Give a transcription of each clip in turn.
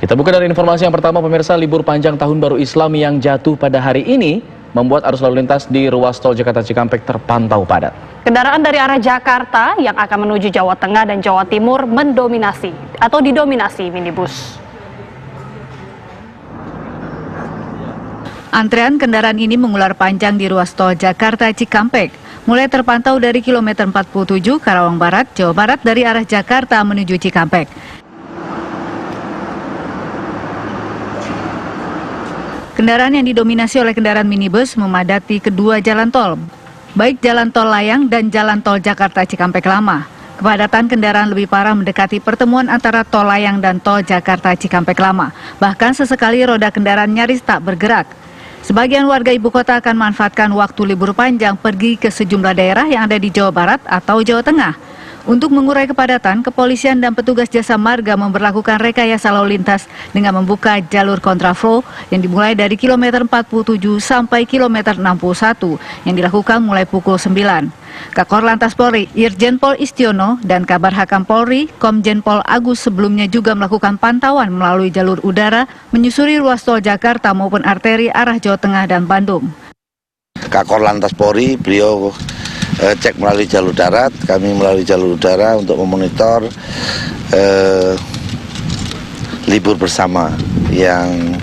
Kita buka dari informasi yang pertama, pemirsa. Libur panjang Tahun Baru Islam yang jatuh pada hari ini membuat arus lalu lintas di ruas tol Jakarta Cikampek terpantau padat. Kendaraan dari arah Jakarta yang akan menuju Jawa Tengah dan Jawa Timur didominasi minibus. Antrean kendaraan ini mengular panjang di ruas tol Jakarta Cikampek, mulai terpantau dari kilometer 47 Karawang Barat, Jawa Barat dari arah Jakarta menuju Cikampek. Kendaraan yang didominasi oleh kendaraan minibus memadati kedua jalan tol, baik jalan tol Layang dan jalan tol Jakarta Cikampek Lama. Kepadatan kendaraan lebih parah mendekati pertemuan antara tol Layang dan tol Jakarta Cikampek Lama. Bahkan sesekali roda kendaraan nyaris tak bergerak. Sebagian warga ibu kota akan memanfaatkan waktu libur panjang pergi ke sejumlah daerah yang ada di Jawa Barat atau Jawa Tengah. Untuk mengurai kepadatan, kepolisian dan petugas jasa marga memberlakukan rekayasa lalu lintas dengan membuka jalur kontraflow yang dimulai dari kilometer 47 sampai kilometer 61 yang dilakukan mulai pukul 9. Kakor Lantas Polri, Irjen Pol Istiono, dan Kabar Hakam Polri, Komjen Pol Agus sebelumnya juga melakukan pantauan melalui jalur udara menyusuri ruas tol Jakarta maupun arteri arah Jawa Tengah dan Bandung. Kakor Lantas Polri, beliau cek melalui jalur darat, kami melalui jalur udara untuk memonitor libur bersama yang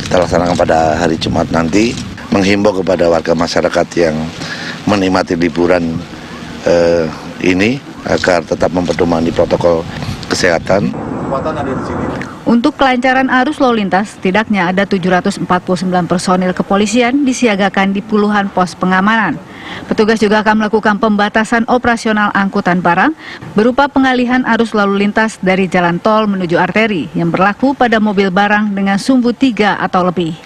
kita laksanakan pada hari Jumat nanti, menghimbau kepada warga masyarakat yang menikmati liburan ini agar tetap memperdomani protokol kesehatan. Untuk kelancaran arus lalu lintas, setidaknya ada 749 personil kepolisian disiagakan di puluhan pos pengamanan. Petugas juga akan melakukan pembatasan operasional angkutan barang berupa pengalihan arus lalu lintas dari jalan tol menuju arteri yang berlaku pada mobil barang dengan sumbu 3 atau lebih.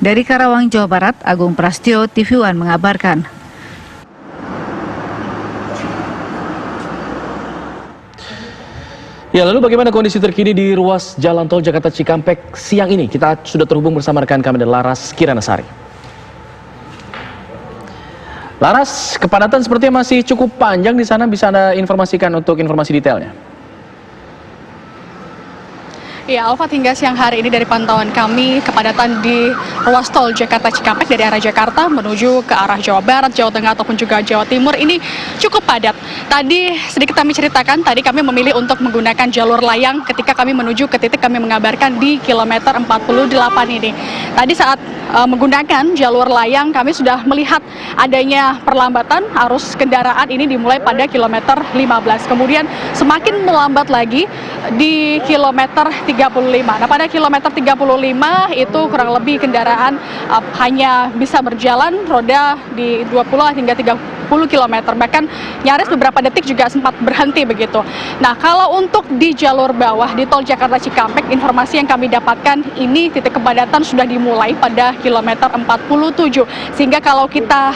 Dari Karawang, Jawa Barat, Agung Prastyo, TV One mengabarkan. Ya, lalu bagaimana kondisi terkini di ruas jalan tol Jakarta Cikampek siang ini? Kita sudah terhubung bersama rekan kami Laras Kiranasari. Laras, kepadatan sepertinya masih cukup panjang di sana. Bisa Anda informasikan untuk informasi detailnya? Ya, Alfat, hingga siang hari ini dari pantauan kami, kepadatan di ruas tol Jakarta Cikampek dari arah Jakarta menuju ke arah Jawa Barat, Jawa Tengah ataupun juga Jawa Timur ini cukup padat. Tadi sedikit kami ceritakan, tadi kami memilih untuk menggunakan jalur layang ketika kami menuju ke titik kami mengabarkan di kilometer 48 ini. Tadi saat menggunakan jalur layang kami sudah melihat adanya perlambatan arus kendaraan ini dimulai pada kilometer 15. Kemudian semakin melambat lagi di kilometer 35. Nah, pada kilometer 35 itu kurang lebih kendaraan hanya bisa berjalan roda di 20 hingga 30 km, bahkan nyaris beberapa detik juga sempat berhenti begitu. Nah, kalau untuk di jalur bawah di tol Jakarta Cikampek, informasi yang kami dapatkan ini titik kepadatan sudah dimulai pada kilometer 47, sehingga kalau kita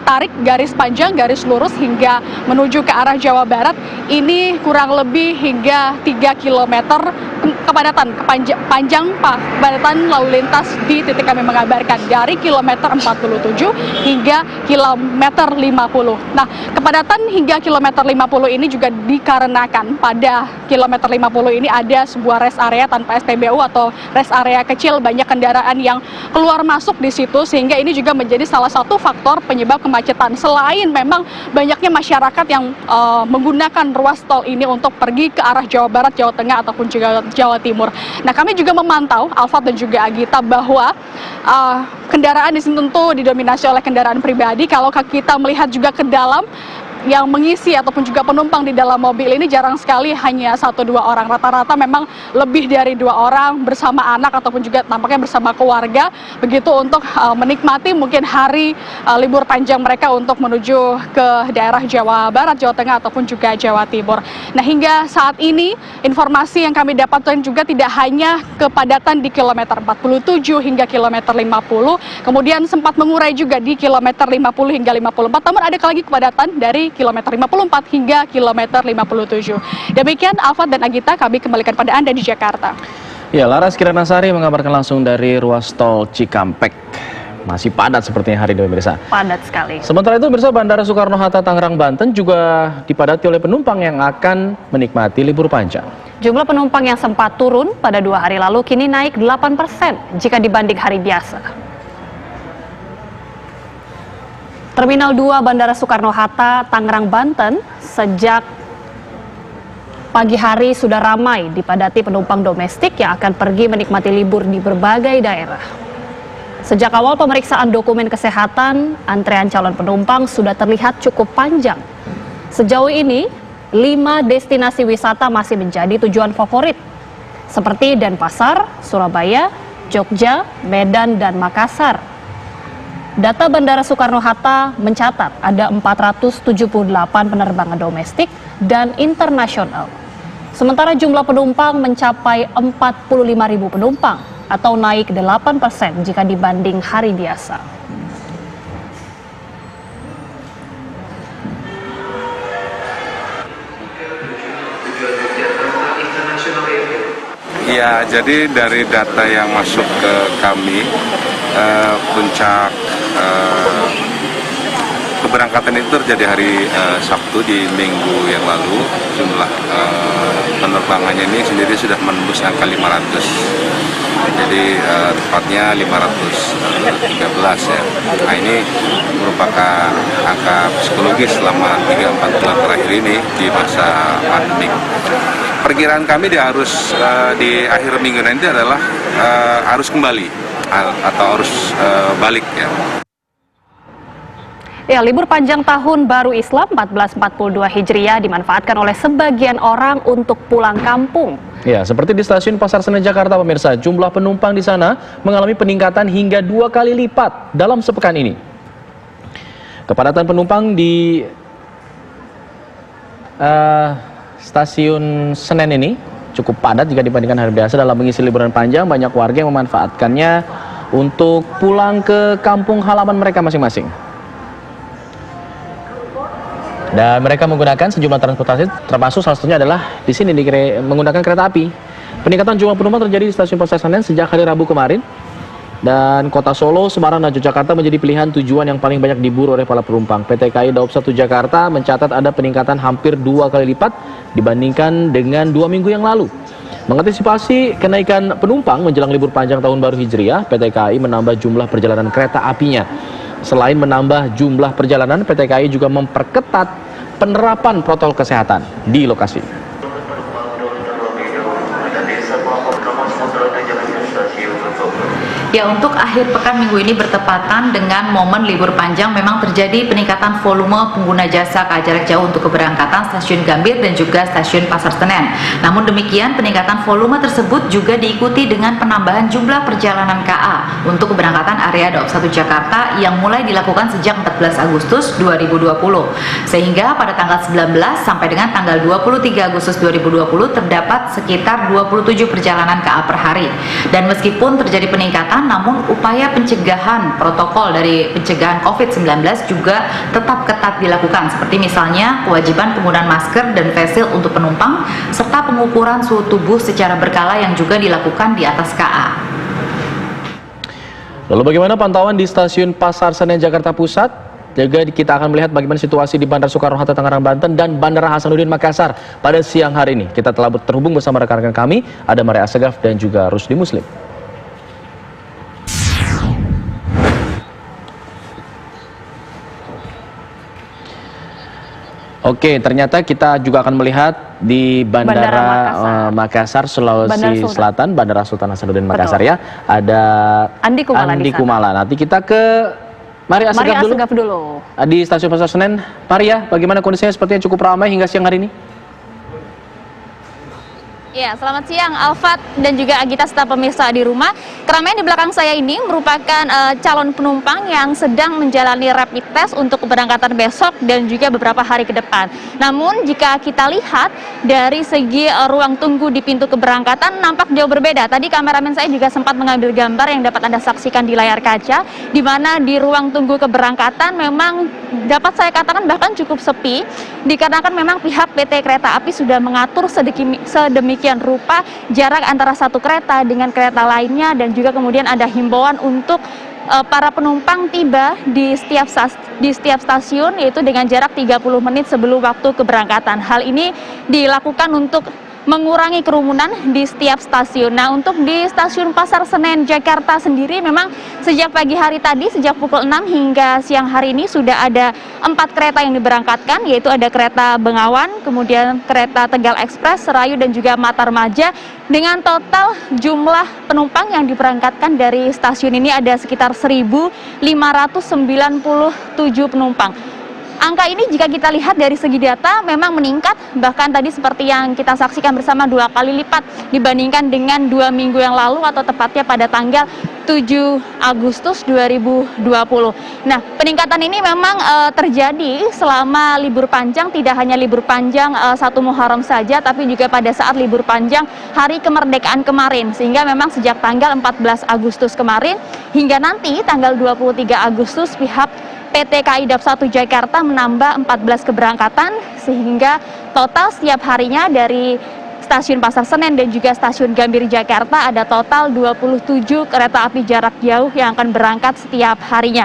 tarik garis panjang, garis lurus hingga menuju ke arah Jawa Barat, ini kurang lebih hingga 3 km kepadatan lalu lintas di titik kami mengabarkan dari kilometer 47 hingga kilometer 50. Nah, kepadatan hingga kilometer 50 ini juga dikarenakan pada kilometer 50 ini ada sebuah rest area tanpa SPBU atau rest area kecil, banyak kendaraan yang keluar masuk di situ, sehingga ini juga menjadi salah satu faktor penyebab kemacetan. Selain memang banyaknya masyarakat yang menggunakan ruas tol ini untuk pergi ke arah Jawa Barat, Jawa Tengah ataupun juga Jawa Timur. Nah, kami juga memantau, Alfat dan juga Agita, bahwa kendaraan di sini tentu didominasi oleh kendaraan pribadi. Kalau kita melihat juga ke dalam, yang mengisi ataupun juga penumpang di dalam mobil ini jarang sekali, hanya 1-2 orang. Rata-rata memang lebih dari 2 orang bersama anak ataupun juga tampaknya bersama keluarga, begitu untuk menikmati mungkin hari libur panjang mereka untuk menuju ke daerah Jawa Barat, Jawa Tengah ataupun juga Jawa Timur. Nah, hingga saat ini informasi yang kami dapatkan juga tidak hanya kepadatan di kilometer 47 hingga kilometer 50, kemudian sempat mengurai juga di kilometer 50 hingga 54, namun ada lagi kepadatan dari kilometer 54 hingga kilometer 57. Demikian Alfat dan Agita, kami kembalikan pada Anda di Jakarta. Ya, Laras Kiranasari mengabarkan langsung dari ruas tol Cikampek. masih padat sepertinya hari ini pemirsa. Padat sekali. Sementara itu pemirsa, Bandara Soekarno-Hatta Tangerang, Banten juga dipadati oleh penumpang yang akan menikmati libur panjang. Jumlah penumpang yang sempat turun pada 2 hari lalu kini naik 8% jika dibanding hari biasa. Terminal 2 Bandara Soekarno-Hatta Tangerang, Banten sejak pagi hari sudah ramai dipadati penumpang domestik yang akan pergi menikmati libur di berbagai daerah. Sejak awal pemeriksaan dokumen kesehatan, antrean calon penumpang sudah terlihat cukup panjang. Sejauh ini, 5 destinasi wisata masih menjadi tujuan favorit, seperti Denpasar, Surabaya, Jogja, Medan, dan Makassar. Data Bandara Soekarno-Hatta mencatat ada 478 penerbangan domestik dan internasional. Sementara jumlah penumpang mencapai 45.000 penumpang atau naik 8% jika dibanding hari biasa. Ya, jadi dari data yang masuk ke kami, puncak keberangkatan itu terjadi hari Sabtu di minggu yang lalu. Jumlah penerbangannya ini sendiri sudah menembus angka 500. Jadi tepatnya 513 ya. Nah, ini merupakan angka psikologis selama 3-4 bulan terakhir ini di masa pandemi. Perkiraan kami di akhir minggu nanti adalah arus kembali atau arus balik ya. Ya, libur panjang tahun baru Islam 1442 Hijriah dimanfaatkan oleh sebagian orang untuk pulang kampung. Ya, seperti di stasiun Pasar Senen Jakarta pemirsa, jumlah penumpang di sana mengalami peningkatan hingga 2 kali lipat dalam sepekan ini. Kepadatan penumpang di stasiun Senen ini cukup padat jika dibandingkan hari biasa. Dalam mengisi liburan panjang, banyak warga yang memanfaatkannya untuk pulang ke kampung halaman mereka masing-masing. Dan mereka menggunakan sejumlah transportasi, termasuk salah satunya adalah di sini menggunakan kereta api. Peningkatan jumlah penumpang terjadi di stasiun Pasar Senen sejak hari Rabu kemarin. Dan kota Solo, Semarang, dan Yogyakarta menjadi pilihan tujuan yang paling banyak diburu oleh para penumpang. PT KAI Daob 1 Jakarta mencatat ada peningkatan hampir 2 kali lipat dibandingkan dengan 2 minggu yang lalu. Mengantisipasi kenaikan penumpang menjelang libur panjang tahun baru Hijriah, PT KAI menambah jumlah perjalanan kereta apinya. Selain menambah jumlah perjalanan, PT KAI juga memperketat penerapan protokol kesehatan di lokasi. Ya, untuk akhir pekan minggu ini bertepatan dengan momen libur panjang, memang terjadi peningkatan volume pengguna jasa KA jarak jauh untuk keberangkatan stasiun Gambir dan juga stasiun Pasar Senen. Namun demikian, peningkatan volume tersebut juga diikuti dengan penambahan jumlah perjalanan KA untuk keberangkatan area Daob 1 Jakarta yang mulai dilakukan sejak 14 Agustus 2020. Sehingga pada tanggal 19 sampai dengan tanggal 23 Agustus 2020 terdapat sekitar 27 perjalanan KA per hari. Dan meskipun terjadi peningkatan, namun upaya pencegahan protokol dari pencegahan COVID-19 juga tetap ketat dilakukan, seperti misalnya kewajiban penggunaan masker dan face shield untuk penumpang serta pengukuran suhu tubuh secara berkala yang juga dilakukan di atas KA. Lalu bagaimana pantauan di stasiun Pasar Senen Jakarta Pusat? Juga kita akan melihat bagaimana situasi di Bandara Soekarno-Hatta Tangerang, Banten dan Bandara Hasanuddin Makassar pada siang hari ini. Kita telah terhubung bersama rekan-rekan kami, ada Maria Asegaf dan juga Rusdi Muslim. Oke, ternyata kita juga akan melihat di Bandara Makassar, Sulawesi Selatan, Bandara Sultan Hasanuddin Makassar. Betul. Ya. Ada Andi Kumala. Nanti kita ke Maria Asegaf dulu. Di stasiun Pasar Senen. Maria, bagaimana kondisinya? Sepertinya cukup ramai hingga siang hari ini. Ya, selamat siang Alfat dan juga Agita serta pemirsa di rumah. Keramaian di belakang saya ini merupakan calon penumpang yang sedang menjalani rapid test untuk keberangkatan besok dan juga beberapa hari ke depan. Namun jika kita lihat dari segi ruang tunggu di pintu keberangkatan nampak jauh berbeda. Tadi kameramen saya juga sempat mengambil gambar yang dapat Anda saksikan di layar kaca, di mana di ruang tunggu keberangkatan memang dapat saya katakan bahkan cukup sepi, dikarenakan memang pihak PT Kereta Api sudah mengatur sedemikian rupa jarak antara satu kereta dengan kereta lainnya, dan juga kemudian ada himbauan untuk para penumpang tiba di setiap stasiun, yaitu dengan jarak 30 menit sebelum waktu keberangkatan. Hal ini dilakukan untuk mengurangi kerumunan di setiap stasiun. Nah, untuk di stasiun Pasar Senen Jakarta sendiri memang sejak pagi hari tadi, sejak pukul 6 hingga siang hari ini sudah ada 4 kereta yang diberangkatkan, yaitu ada kereta Bengawan, kemudian kereta Tegal Express, Serayu, dan juga Matarmaja. Dengan total jumlah penumpang yang diberangkatkan dari stasiun ini ada sekitar 1.597 penumpang. Angka ini jika kita lihat dari segi data memang meningkat, bahkan tadi seperti yang kita saksikan bersama 2 kali lipat dibandingkan dengan 2 minggu yang lalu atau tepatnya pada tanggal 7 Agustus 2020. Nah, peningkatan ini memang terjadi selama libur panjang, tidak hanya libur panjang 1 Muharram saja, tapi juga pada saat libur panjang Hari Kemerdekaan kemarin, sehingga memang sejak tanggal 14 Agustus kemarin hingga nanti tanggal 23 Agustus pihak PT KAI Dap 1 Jakarta menambah 14 keberangkatan, sehingga total setiap harinya dari stasiun Pasar Senen dan juga stasiun Gambir Jakarta ada total 27 kereta api jarak jauh yang akan berangkat setiap harinya.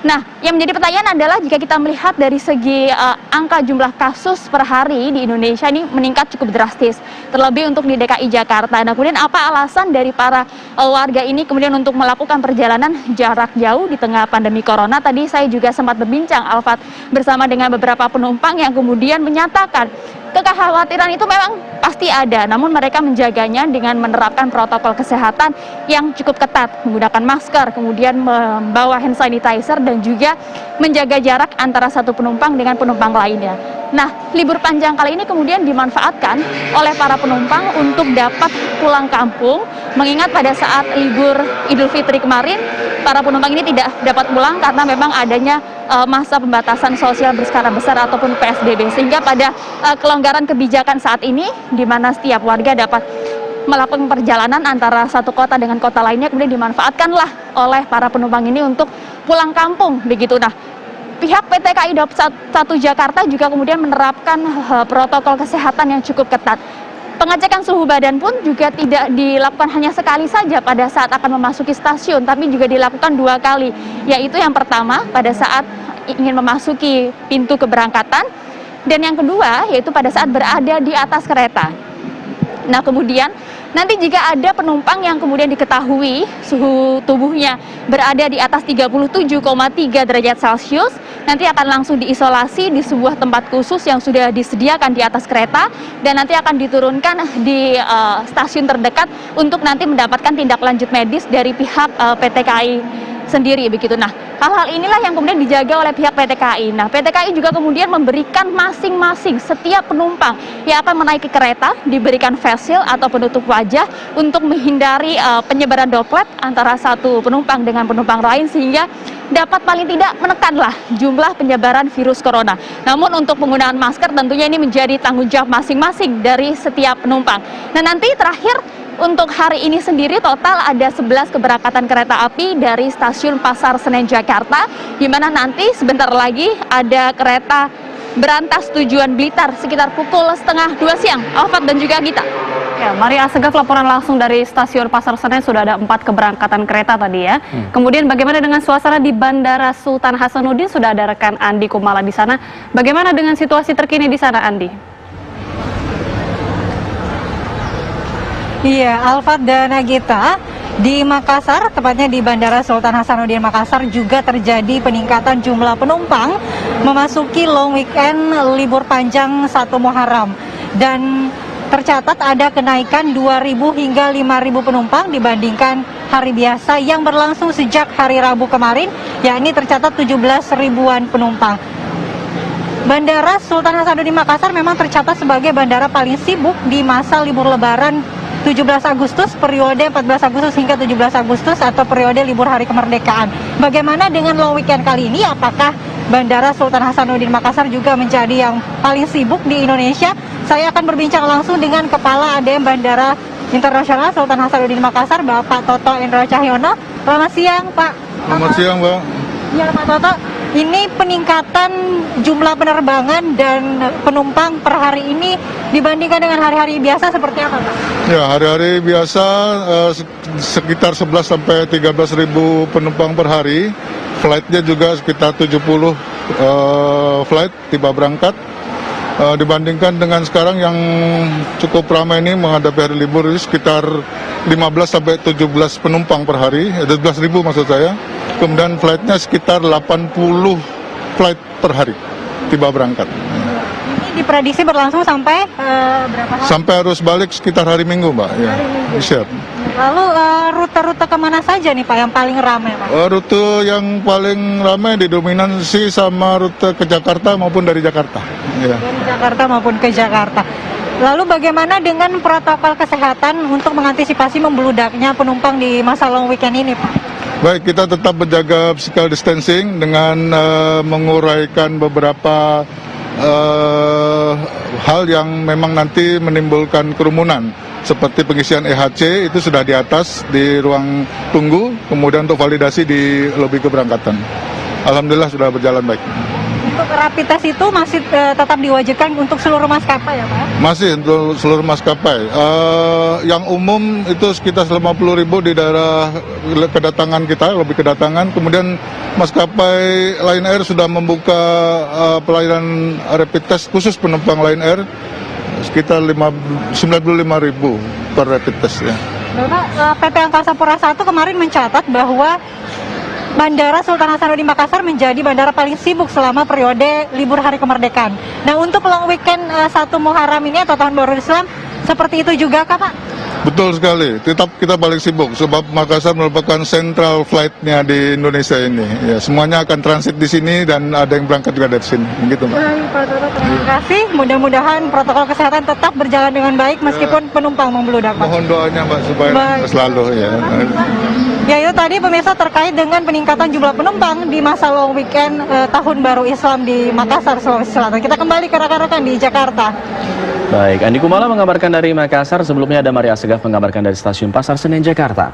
Nah, yang menjadi pertanyaan adalah jika kita melihat dari segi angka jumlah kasus per hari di Indonesia ini meningkat cukup drastis, terlebih untuk di DKI Jakarta. Nah, kemudian apa alasan dari para warga ini kemudian untuk melakukan perjalanan jarak jauh di tengah pandemi corona? Tadi saya juga sempat berbincang, Alfat, bersama dengan beberapa penumpang yang kemudian menyatakan kekhawatiran itu memang pasti ada, namun mereka menjaganya dengan menerapkan protokol kesehatan yang cukup ketat, menggunakan masker, kemudian membawa hand sanitizer, dan juga menjaga jarak antara satu penumpang dengan penumpang lainnya. Nah, libur panjang kali ini kemudian dimanfaatkan oleh para penumpang untuk dapat pulang kampung, mengingat pada saat libur Idul Fitri kemarin, para penumpang ini tidak dapat pulang karena memang adanya masa pembatasan sosial berskala besar ataupun PSBB, sehingga pada kelonggaran kebijakan saat ini di mana setiap warga dapat melakukan perjalanan antara satu kota dengan kota lainnya kemudian dimanfaatkanlah oleh para penumpang ini untuk pulang kampung begitu. Nah, pihak PT KAI Dap 1 Jakarta juga kemudian menerapkan protokol kesehatan yang cukup ketat. Pengecekan suhu badan pun juga tidak dilakukan hanya sekali saja pada saat akan memasuki stasiun, tapi juga dilakukan 2 kali, yaitu yang pertama pada saat ingin memasuki pintu keberangkatan, dan yang kedua yaitu pada saat berada di atas kereta. Nah, kemudian nanti jika ada penumpang yang kemudian diketahui suhu tubuhnya berada di atas 37,3 derajat Celcius, nanti akan langsung diisolasi di sebuah tempat khusus yang sudah disediakan di atas kereta, dan nanti akan diturunkan di stasiun terdekat untuk nanti mendapatkan tindak lanjut medis dari pihak PT KAI sendiri begitu. Nah, hal-hal inilah yang kemudian dijaga oleh pihak PT KAI. Nah, PT KAI juga kemudian memberikan masing-masing setiap penumpang yang akan menaiki kereta diberikan face shield atau penutup wajah untuk menghindari penyebaran droplet antara satu penumpang dengan penumpang lain, sehingga dapat paling tidak menekanlah jumlah penyebaran virus corona. Namun untuk penggunaan masker tentunya ini menjadi tanggung jawab masing-masing dari setiap penumpang. Nah, nanti terakhir untuk hari ini sendiri total ada 11 keberangkatan kereta api dari stasiun Pasar Senen Jakarta, di mana nanti sebentar lagi ada kereta berantas tujuan Blitar sekitar pukul 1:30 siang. Alfat dan juga Gita. Ya, Maria Asegaf, laporan langsung dari stasiun Pasar Senen, sudah ada 4 keberangkatan kereta tadi ya. Kemudian bagaimana dengan suasana di Bandara Sultan Hasanuddin? Sudah ada rekan Andi Kumala di sana. Bagaimana dengan situasi terkini di sana, Andi? Iya, Alfat dan Nagita, di Makassar, tepatnya di Bandara Sultan Hasanuddin Makassar juga terjadi peningkatan jumlah penumpang memasuki long weekend libur panjang 1 Muharram. Dan tercatat ada kenaikan 2.000 hingga 5.000 penumpang dibandingkan hari biasa yang berlangsung sejak hari Rabu kemarin, yakni tercatat 17 ribuan penumpang. Bandara Sultan Hasanuddin Makassar memang tercatat sebagai bandara paling sibuk di masa libur lebaran 17 Agustus, periode 14 Agustus hingga 17 Agustus atau periode libur hari kemerdekaan. Bagaimana dengan long weekend kali ini? Apakah Bandara Sultan Hasanuddin Makassar juga menjadi yang paling sibuk di Indonesia? Saya akan berbincang langsung dengan Kepala ADM Bandara Internasional Sultan Hasanuddin Makassar, Bapak Toto Endra Cahyono. Selamat siang, Pak. Selamat siang, Bang. Ya, Pak Toto. ini peningkatan jumlah penerbangan dan penumpang per hari ini dibandingkan dengan hari-hari biasa seperti apa, Pak? Ya, hari-hari biasa sekitar 11 sampai 13 ribu penumpang per hari. Flightnya juga sekitar 70 flight tiba berangkat. Dibandingkan dengan sekarang yang cukup ramai ini menghadapi hari libur ini sekitar 15 sampai 17 penumpang per hari, 17 ribu maksud saya. Kemudian flightnya sekitar 80 flight per hari tiba berangkat. Ini diprediksi berlangsung sampai berapa hari? Sampai arus balik sekitar hari Minggu, Mbak. Ya. Siap. Lalu rute-rute kemana saja nih Pak yang paling ramai, Pak? Rute yang paling ramai didominasi sama rute ke Jakarta maupun dari Jakarta. Ya. Dari Jakarta maupun ke Jakarta. Lalu bagaimana dengan protokol kesehatan untuk mengantisipasi membeludaknya penumpang di masa long weekend ini, Pak? Baik, kita tetap menjaga physical distancing dengan menguraikan beberapa hal yang memang nanti menimbulkan kerumunan. Seperti pengisian EHC itu sudah di atas di ruang tunggu, kemudian untuk validasi di lobi keberangkatan. Alhamdulillah sudah berjalan baik. Untuk rapid test itu masih tetap diwajibkan untuk seluruh maskapai ya Pak? Masih untuk seluruh maskapai. Yang umum itu sekitar 50.000 di daerah kedatangan kita, lobi kedatangan. Kemudian maskapai Lion Air sudah membuka pelayanan rapid test khusus penumpang Lion Air sekitar 95.000 per rapid test ya. Bapak, PT Angkasa Pura I kemarin mencatat bahwa Bandara Sultan Hasanuddin Makassar menjadi bandara paling sibuk selama periode libur hari kemerdekaan. Nah, untuk long weekend 1 Muharram ini atau Tahun Baru Islam, seperti itu juga kah Pak? Betul sekali, tetap kita paling sibuk sebab Makassar merupakan central flight-nya di Indonesia ini. Ya, semuanya akan transit di sini dan ada yang berangkat juga dari sini. Begitu, Mbak. Baik, Pak Toto, terima kasih. Mudah-mudahan protokol kesehatan tetap berjalan dengan baik meskipun penumpang membludak, Pak. Mohon doanya, Mbak, supaya selalu ya. Ya, itu tadi pemirsa terkait dengan peningkatan jumlah penumpang di masa long weekend Tahun Baru Islam di Makassar, Sulawesi Selatan. Kita kembali ke rekan-rekan di Jakarta. Baik, Andi Kumala mengabarkan dari Makassar. Sebelumnya ada Maria Segaf mengabarkan dari Stasiun Pasar Senen, Jakarta.